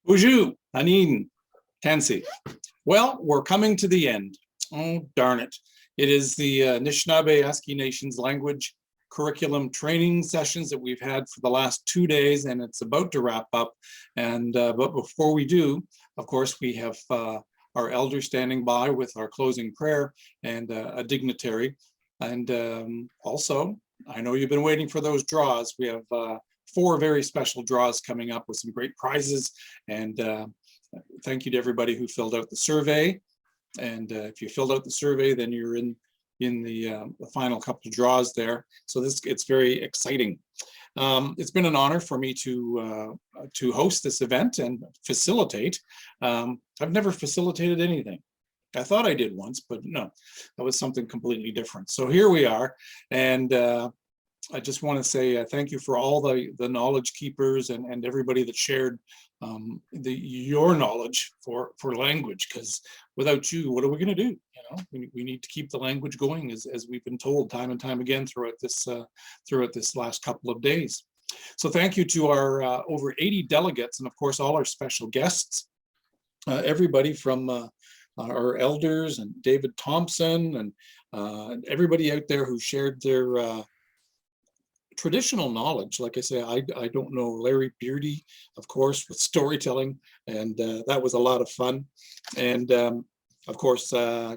Bonjour, Anin, Tansy. Well, we're coming to the end. Oh, darn it. It is the Anishinaabe Aski Nations language curriculum training sessions that we've had for the last 2 days, and it's about to wrap up. And but before we do, of course, we have our elder standing by with our closing prayer and a dignitary. And also, I know you've been waiting for those draws. We have 4 very special draws coming up with some great prizes. And thank you to everybody who filled out the survey. And if you filled out the survey, then you're in the final couple of draws there. So it's very exciting. It's been an honor for me to host this event and facilitate. I've never facilitated anything. I thought I did once, but no, that was something completely different. So here we are, and I just want to say thank you for all the knowledge keepers and everybody that shared your knowledge for language, because without you, what are we going to do? You know, we need to keep the language going, as we've been told time and time again throughout this last couple of days. So thank you to our over 80 delegates, and of course all our special guests, everybody from our elders and David Thompson and everybody out there who shared their traditional knowledge. Like I say, I don't know Larry Beardy, of course, with storytelling, and that was a lot of fun. And of course,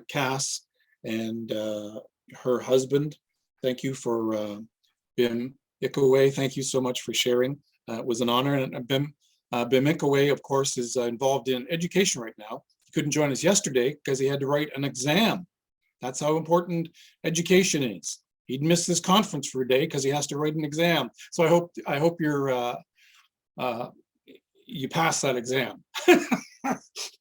Cass and her husband, thank you for Bim Ikowe. Thank you so much for sharing. It was an honor. And Bim Ikowe, of course, is involved in education right now. He couldn't join us yesterday because he had to write an exam. That's how important education is. He'd missed this conference for a day because he has to write an exam. So I hope you pass that exam.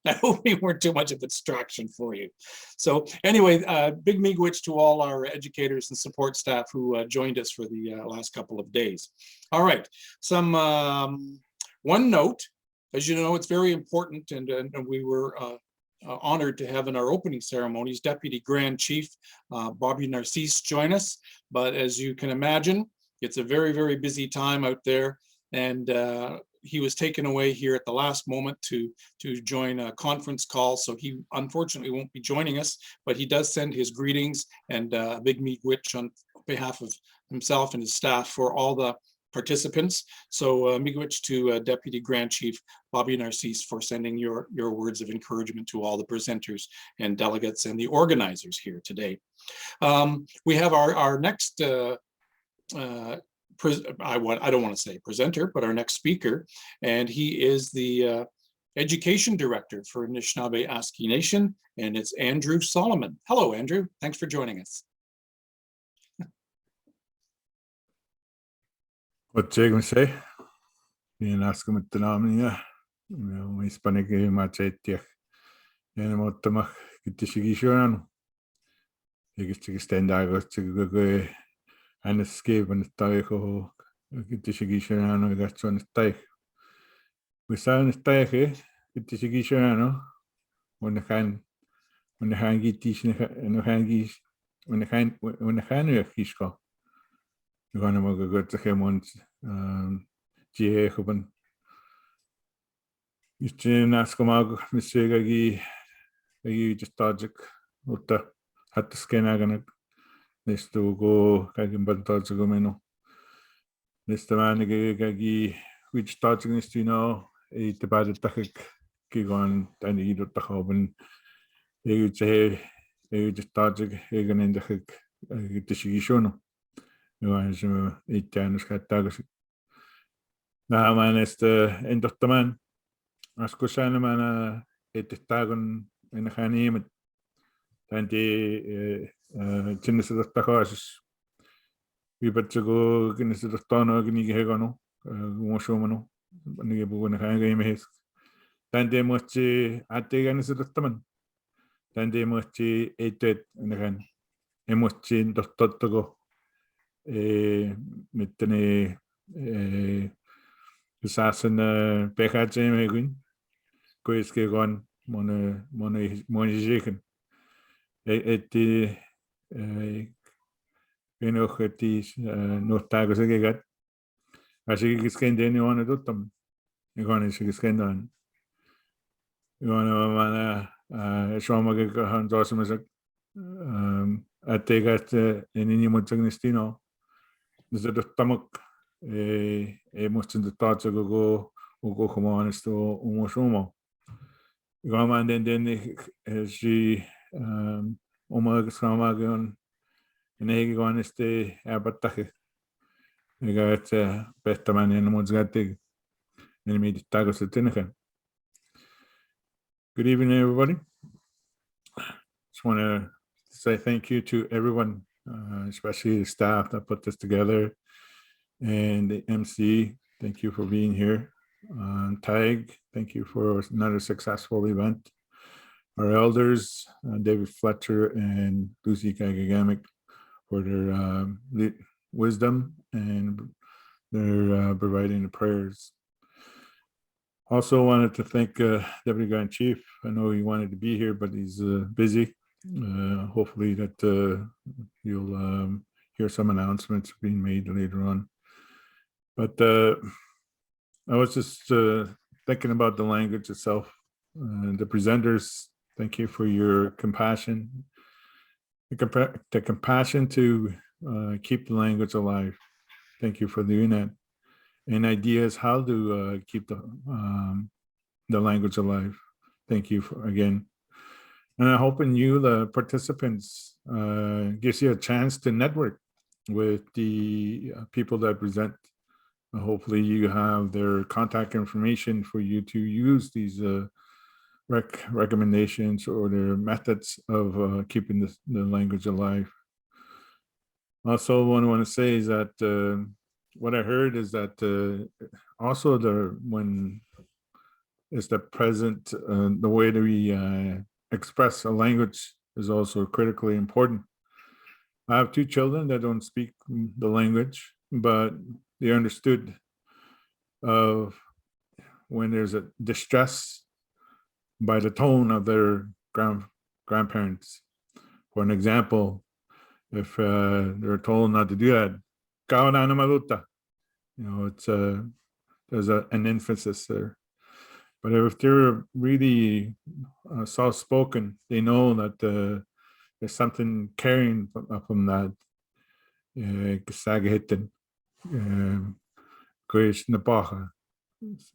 I hope we weren't too much of a distraction for you. So anyway, big miigwech to all our educators and support staff who joined us for the last couple of days. All right, one note, as you know, it's very important, and we were honored to have in our opening ceremonies Deputy Grand Chief Bobby Narcisse join us. But as you can imagine, it's a very, very busy time out there, and he was taken away here at the last moment to join a conference call. So he unfortunately won't be joining us, but he does send his greetings and a big miigwech on behalf of himself and his staff for all the participants. So miigwech to Deputy Grand Chief Bobby Narcisse for sending your words of encouragement to all the presenters and delegates and the organizers here today. We have our next I don't want to say presenter, but our next speaker, and he is the Education Director for Anishinaabe Aski Nation, and it's Andrew Solomon. Hello, Andrew. Thanks for joining us. What you going to say? In asking with the name, my Hispanic Machetia, and what the Kitishigishon. You get stand out to go and escape and tie ho Kitishigishon. I got on the tie. We saw the tie, Kitishigishon, when the hangy teaching and the hangies, when the hand of Hishko. We gaan hem ook goed zeggen, want die hebben iets naast gemaakt, misschien je just tajik, wat het skennen gaan, dus to go kijken wat tajik komen. Dus de man je which tajik is to know, te baden tajik, gaan dan je doet toch hebben, je just tajik, je gaan in tajik, het is je schon. Was itseäänus tagasi. Nähamään endottamaan. Askusäänemään etestaagun ennähän iimet. Tanti sinnesedot takaisis. Viipätsäku kinnesedot taanoakin niinkin hekanu. Muosuumanu. Niinkin puhun nähän iimehes. Tanti muutsi ähteikäännesedottamaan. Tanti muutsi eteet nähän. Emuutsi tottako. Mitteni Sasan Bekat Jamegun, Quiskegon, Moniziken. Et enoch et is Nortago Segat. As ik gesken anyone at them. You gonna gesken on. You wanna Shomag Hans Osmasak at take at any Mutsanistino. Dus dat tamok moesten de taartje go gewoon is to umosumo. Gama den is geschaama gaan en gewoon is de abatake. Ik ga het beste man in de moedsgatig en met de tagos te tinnen. Good evening, everybody. Just want to say thank you to everyone, especially the staff that put this together. And the MC, thank you for being here. Tag, thank you for another successful event. Our elders, David Fletcher and Lucy Kagagamic, for their wisdom and their providing the prayers. Also wanted to thank Deputy Grand Chief. I know he wanted to be here, but he's busy. Hopefully that you'll hear some announcements being made later on. But I was just thinking about the language itself. The presenters, thank you for your compassion. The compassion to keep the language alive. Thank you for doing that. And ideas how to keep the language alive. Thank you again. And I'm hoping you, the participants, gives you a chance to network with the people that present. Hopefully you have their contact information for you to use these recommendations or their methods of keeping the language alive. Also, what I want to say is that what I heard is that also when is the present, the way that we express a language is also critically important. I have two children that don't speak the language, but they understood of when there's a distress by the tone of their grandparents. For an example, if they're told not to do that, it's there's an emphasis there. But if they're really soft-spoken, they know that there's something carrying from that.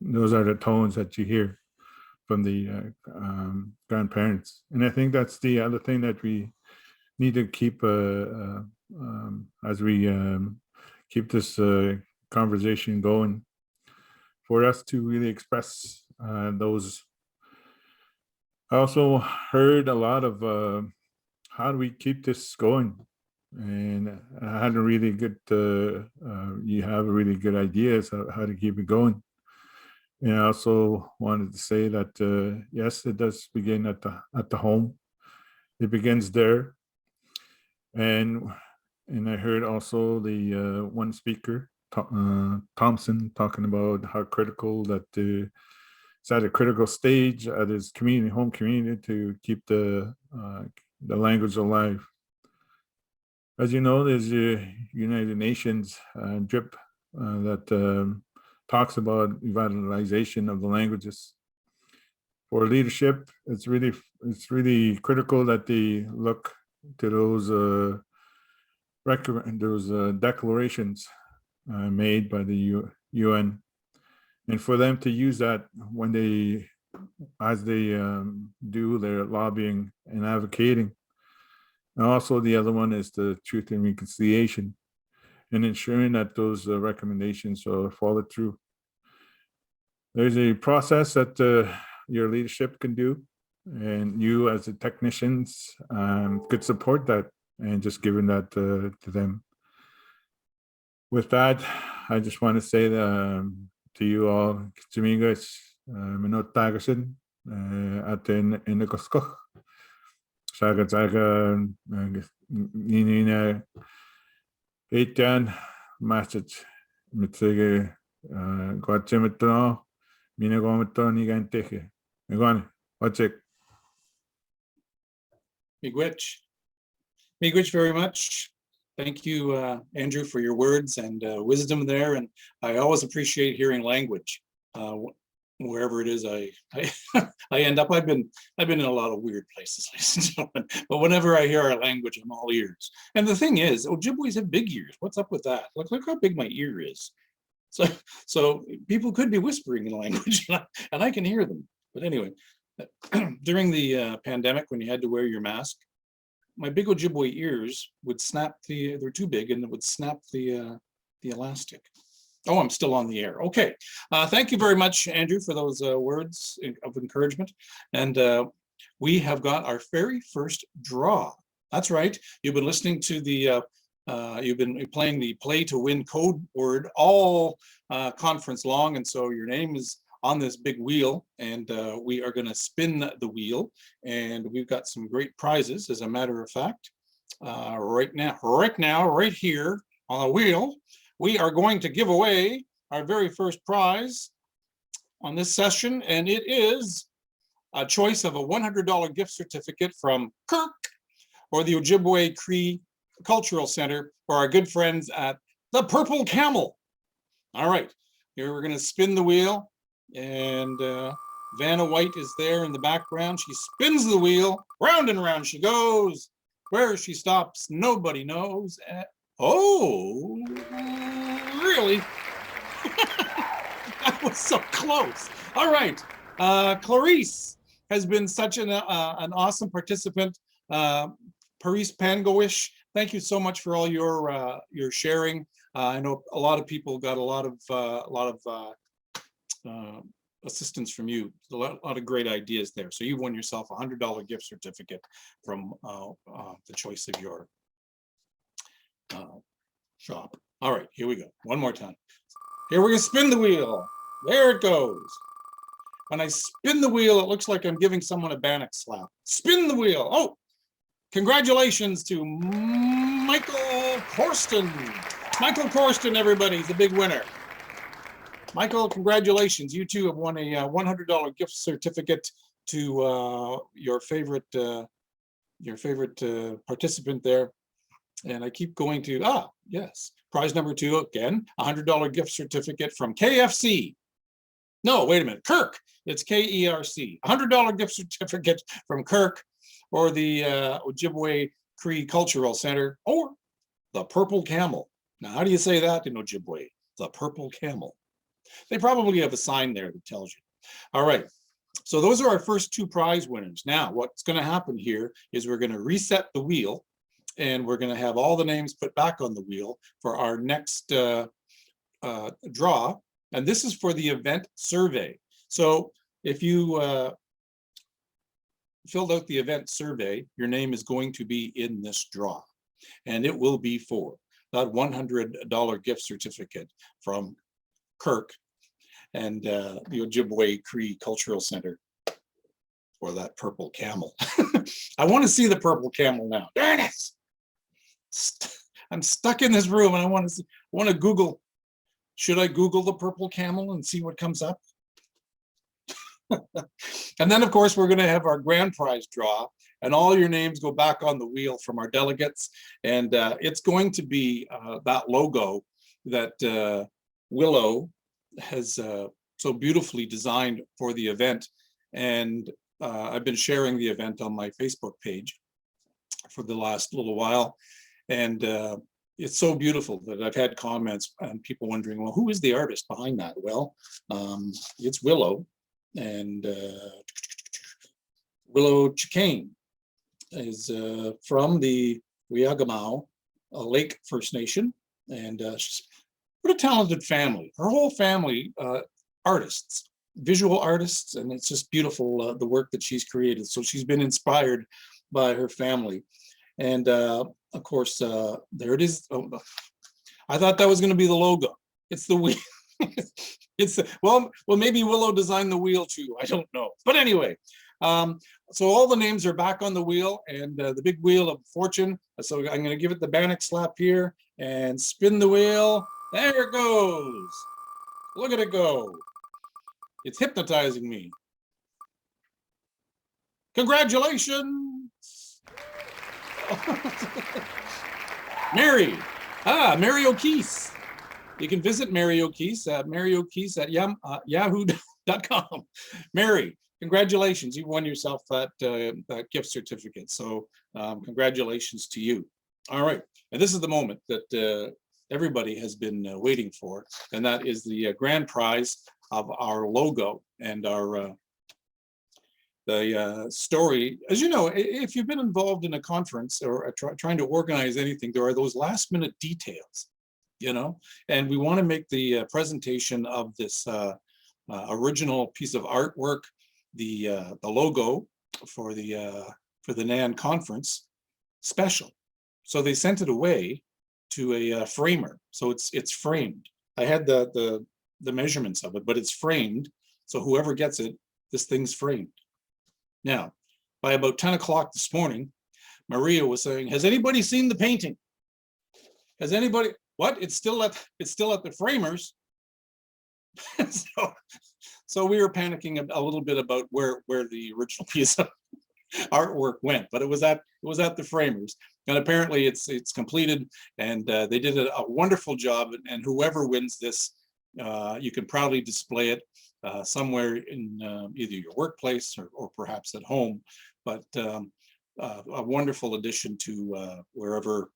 Those are the tones that you hear from the grandparents. And I think that's the other thing that we need to keep as we keep this conversation going, for us to really express those. I also heard a lot of how do we keep this going? And I had a really good, you have a really good ideas of how to keep it going. And I also wanted to say that, yes, it does begin at the home. It begins there. And I heard also the one speaker, Thompson, talking about how critical that it's at a critical stage at his community, home community, to keep the language alive. As you know, there's a United Nations DRIP that talks about revitalization of the languages. For leadership, it's really critical that they look to those declarations made by the UN, and for them to use that when as they do their lobbying and advocating. And also the other one is the truth and reconciliation, and ensuring that those recommendations are followed through. There's a process that your leadership can do, and you as the technicians could support that, and just giving that to them. With that, I just want to say to you all, Jamigos, Minot Tagasin, Aten Inakosko, Saga, Nina, Eitan, Message, Mitsige, Guatemala, Minagomato, Niganteje. Megane, Wachek. Miigwech. Miigwech very much. Thank you, Andrew, for your words and wisdom there. And I always appreciate hearing language. Wherever it is I end up. I've been in a lot of weird places, ladies and gentlemen, but whenever I hear our language, I'm all ears. And the thing is, Ojibways have big ears. What's up with that? Look how big my ear is. So people could be whispering in language and I can hear them. But anyway, during the pandemic, when you had to wear your mask, my big Ojibwe ears would snap they're too big and it would snap the elastic. Oh, I'm still on the air. Okay. Thank you very much, Andrew, for those words of encouragement. And we have got our very first draw. That's right. You've been listening to you've been playing the play to win code word all conference long. And so your name is on this big wheel and we are going to spin the wheel. And we've got some great prizes, as a matter of fact. Right now, right here on the wheel, we are going to give away our very first prize on this session, and it is a choice of a $100 gift certificate from Kirk or the Ojibwe Cree Cultural Center for our good friends at the Purple Camel. All right, here we're going to spin the wheel, and Vanna White is there in the background. She spins the wheel, round and round she goes. Where she stops, nobody knows. Oh, really? That was so close. All right. Clarice has been such an awesome participant. Paris Pangowish, thank you so much for all your sharing. I know a lot of people got a lot of assistance from you. A lot of great ideas there. So you won yourself a $100 gift certificate from the choice of your shop. All right, here we go. One more time. Here we're gonna spin the wheel. There it goes. When I spin the wheel, it looks like I'm giving someone a bannock slap. Spin the wheel. Oh, congratulations to Michael Corsten. Michael Corsten, everybody, the big winner. Michael, congratulations. You too have won a $100 gift certificate to your favorite participant there. And I keep going to, yes, prize number 2, again, $100 gift certificate from KFC. No, wait a minute, Kirk. It's KERC. $100 gift certificate from Kirk or the Ojibwe Cree Cultural Center or the Purple Camel. Now, how do you say that in Ojibwe? The Purple Camel. They probably have a sign there that tells you. All right. So those are our first 2 prize winners. Now, what's going to happen here is we're going to reset the wheel. And we're going to have all the names put back on the wheel for our next draw. And this is for the event survey. So if you filled out the event survey, your name is going to be in this draw. And it will be for that $100 gift certificate from Kirk and the Ojibwe Cree Cultural Center for that Purple Camel. I want to see the Purple Camel now. Darn it! I'm stuck in this room and I want to Google. Should I Google the Purple Camel and see what comes up? And then, of course, we're going to have our grand prize draw, and all your names go back on the wheel from our delegates. And it's going to be that logo that Willow has so beautifully designed for the event. And I've been sharing the event on my Facebook page for the last little while. And it's so beautiful that I've had comments and people wondering, well, who is the artist behind that? Well, it's Willow, and Willow Chicane is from the Wiagamau Lake First Nation, and she's what a talented family. Her whole family, artists, visual artists, and it's just beautiful, the work that she's created. So she's been inspired by her family. And of course, there it is. Oh, I thought that was going to be the logo. It's the wheel. It's the, well, maybe Willow designed the wheel too. I don't know. But anyway, so all the names are back on the wheel, and the big wheel of fortune. So I'm going to give it the bannock slap here and spin the wheel. There it goes. Look at it go. It's hypnotizing me. Congratulations. Mary. Mary O'Keefe. You can visit Mary O'Keefe at yahoo.com. Mary, congratulations. You won yourself that gift certificate. So congratulations to you. All right. And this is the moment that everybody has been waiting for. And that is the grand prize of our logo and our the story. As you know, if you've been involved in a conference or trying to organize anything, there are those last minute details, you know, and we want to make the presentation of this original piece of artwork, the logo for the NAN conference, special. So they sent it away to a framer. So it's framed. I had the measurements of it, but it's framed. So whoever gets it, this thing's framed. Now, by about 10 o'clock this morning, Maria was saying, has anybody seen the painting? Has anybody, what? It's still at the framers. So we were panicking a little bit about where the original piece of artwork went, but it was at the framers. And apparently it's completed, and they did a wonderful job, and whoever wins this, you can proudly display it somewhere in either your workplace or perhaps at home, but a wonderful addition to wherever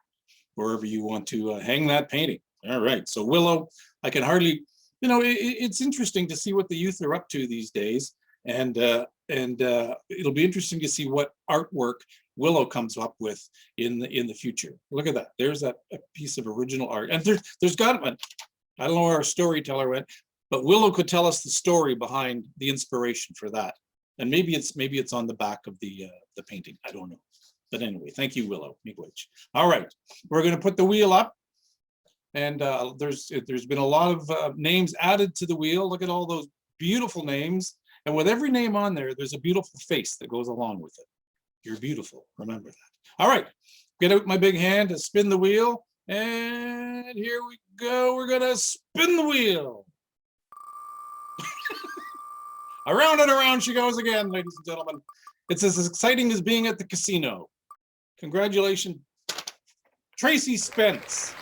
you want to hang that painting. All right, so Willow, I can hardly, you know, it's interesting to see what the youth are up to these days, and it'll be interesting to see what artwork Willow comes up with in the future. Look at that. There's a piece of original art, and there's got one. I don't know where our storyteller went, but Willow could tell us the story behind the inspiration for that. And maybe it's on the back of the painting. I don't know. But anyway, thank you, Willow. Miigwech. All right, we're going to put the wheel up. And there's been a lot of names added to the wheel. Look at all those beautiful names. And with every name on there, there's a beautiful face that goes along with it. You're beautiful. Remember that. All right, get out my big hand to spin the wheel. And here we go. We're going to spin the wheel. Around and around she goes again, ladies and gentlemen. It's as exciting as being at the casino. Congratulations, Tracy Spence.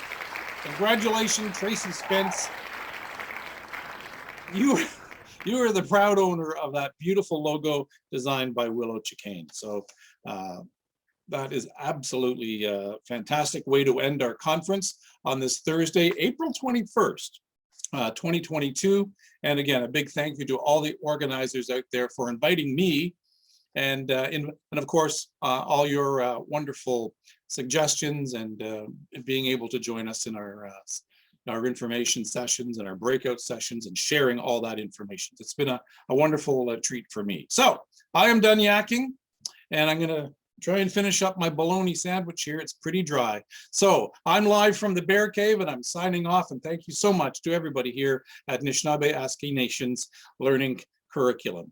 Congratulations, Tracy Spence. You are the proud owner of that beautiful logo designed by Willow Chicane. So that is absolutely a fantastic way to end our conference on this Thursday, April 21st. 2022. And again, a big thank you to all the organizers out there for inviting me, and of course, all your wonderful suggestions and being able to join us in our information sessions and our breakout sessions and sharing all that information. It's been a wonderful treat for me. So I am done yakking, and I'm going to try and finish up my bologna sandwich here. It's pretty dry. So I'm live from the Bear Cave, and I'm signing off. And thank you so much to everybody here at Anishinaabe Aski Nations Learning Curriculum.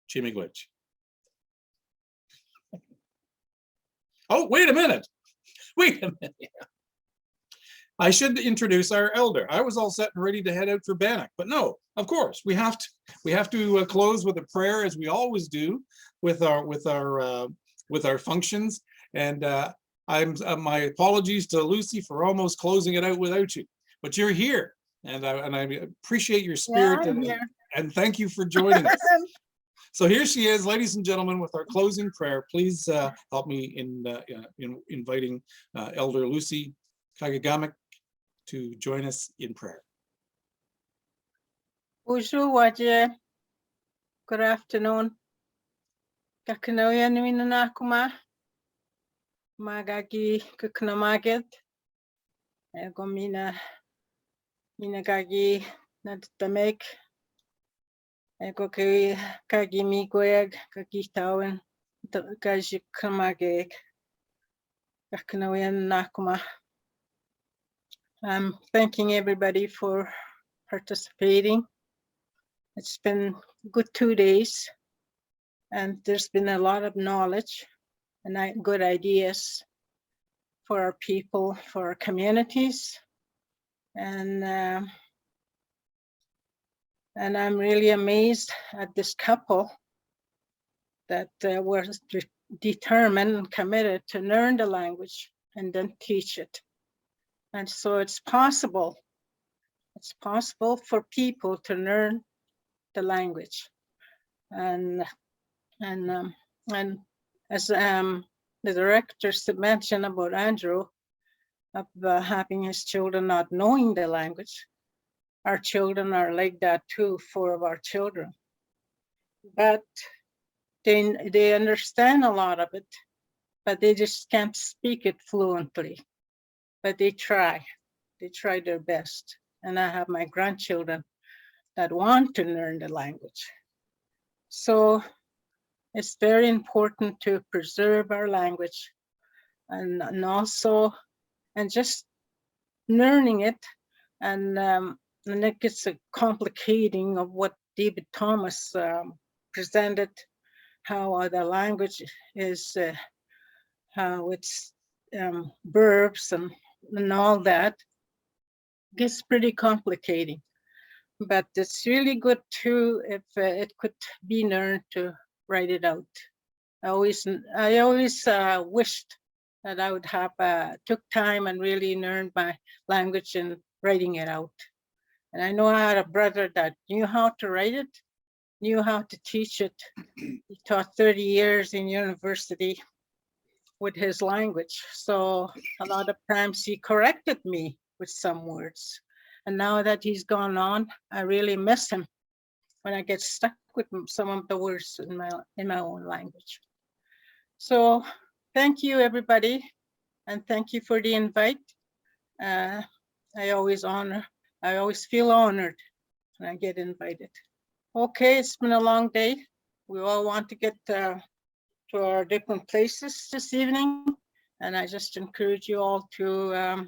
Chimigwich. Oh, wait a minute. Wait a minute. I should introduce our elder. I was all set and ready to head out for Bannock, but no, of course, we have to close with a prayer, as we always do with our functions. And my apologies to Lucy for almost closing it out without you, but you're here, and I appreciate your spirit, and thank you for joining us. So here she is, ladies and gentlemen, with our closing prayer. Please help me in inviting Elder Lucy Kagagamek to join us in prayer. Bonjour, Waje. Good afternoon. Kakanoya Nuinanakuma. Magagi Kukanamaget. Egomina Minagagi Natamek. Egoki Kagimi Goeg, Kagitawan, Kajikamageg. Kakanoya Nakuma. I'm thanking everybody for participating. It's been a good 2 days, and there's been a lot of knowledge and good ideas for our people, for our communities. And And I'm really amazed at this couple that was determined and committed to learn the language and then teach it. And so it's possible for people to learn the language. And as the director mentioned about Andrew, of having his children not knowing the language, our children are like that too, 4 of our children. But they understand a lot of it, but they just can't speak it fluently. But they try their best. And I have my grandchildren that want to learn the language. So it's very important to preserve our language and also, and just learning it. And it gets a complicating of what David Thomas presented, how the language is, how it's verbs and all that. Gets pretty complicating. But it's really good too if it could be learned to write it out. I always wished that I would have took time and really learned my language and writing it out. And I know I had a brother that knew how to write it, knew how to teach it. He taught 30 years in university with his language. So a lot of times he corrected me with some words. And now that he's gone on, I really miss him when I get stuck with some of the words in my own language. So thank you, everybody. And thank you for the invite. I always feel honored when I get invited. Okay, it's been a long day. We all want to get to our different places this evening. And I just encourage you all to,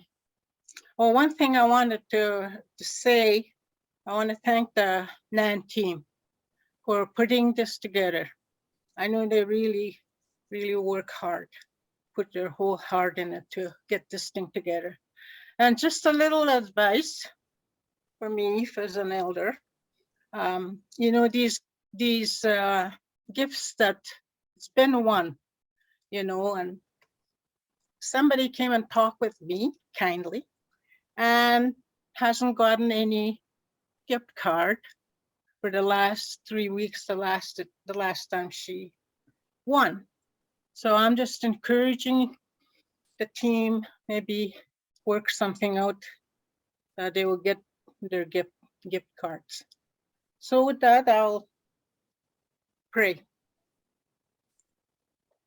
one thing I wanted to say, I want to thank the NAN team for putting this together. I know they really, really work hard, put their whole heart in it to get this thing together. And just a little advice for me as an elder, these gifts that it's been one, and somebody came and talked with me kindly and hasn't gotten any gift card for the last 3 weeks, the last time she won. So I'm just encouraging the team, maybe work something out that they will get their gift cards. So with that, I'll pray.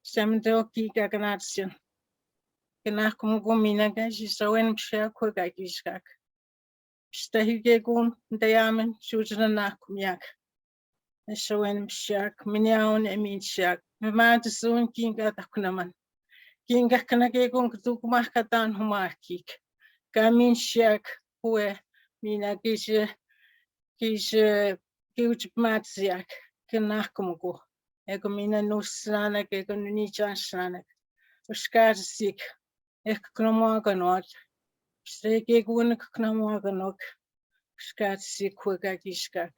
Semdoki gaganatsin. Ganakum gomina gajisawen shako gagishak. Stahigegun dayaman shujanakumyak. Shawen shak minyaun emin shak. Mamadasun kinga dakunaman. Kinga kanagegun kutukmakatan humakik. Gamin shak hue mina gije matsiak. Kanakumgo. Ego mina nusana ego nijan sana. Uskazik. Eknomaganot. Stegegun knamaganok. Uskazik hugagishkak.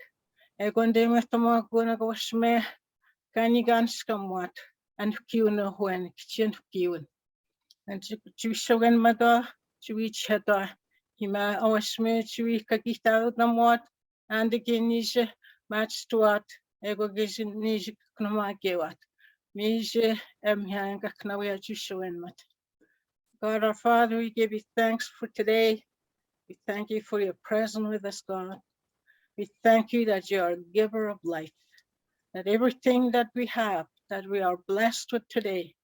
Egon demetamagun agosme. Kaniganskamwat. And kiuna huen kitchen kiun. And Jushogan mada. Chuich heda. Hima awasme chui kagita namwat. And again nisha match to what. Ego gizin nish knamagewat. Nisha emhanga knawea Jushoen mat. God our Father, we give you thanks for today. We thank you for your presence with us, God. We thank you that you are a giver of life, that everything that we have, that we are blessed with today,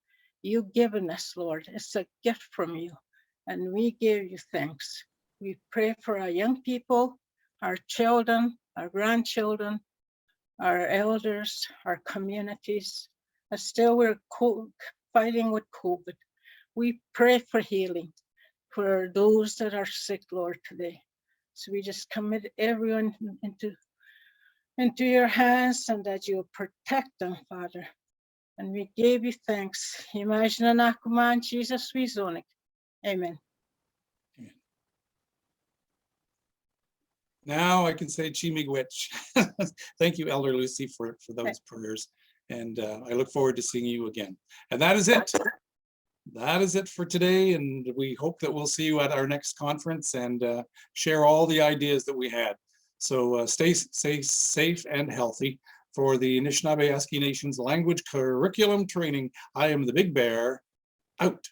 you've given us, Lord. It's a gift from you, and we give you thanks. We pray for our young people, our children, our grandchildren, our elders, our communities. And still we're fighting with COVID. We pray for healing for those that are sick, Lord, today. So we just commit everyone into your hands, and that you protect them, Father. And we give you thanks. Imagine an Jesus we zonik. Amen. Now I can say Chi-miigwech. Thank you, Elder Lucy, for those prayers. And I look forward to seeing you again. And that is it. That is it for today. And we hope that we'll see you at our next conference and share all the ideas that we had. So stay safe and healthy. For the Anishinaabe Aski Nations Language Curriculum Training, I am the Big Bear, out.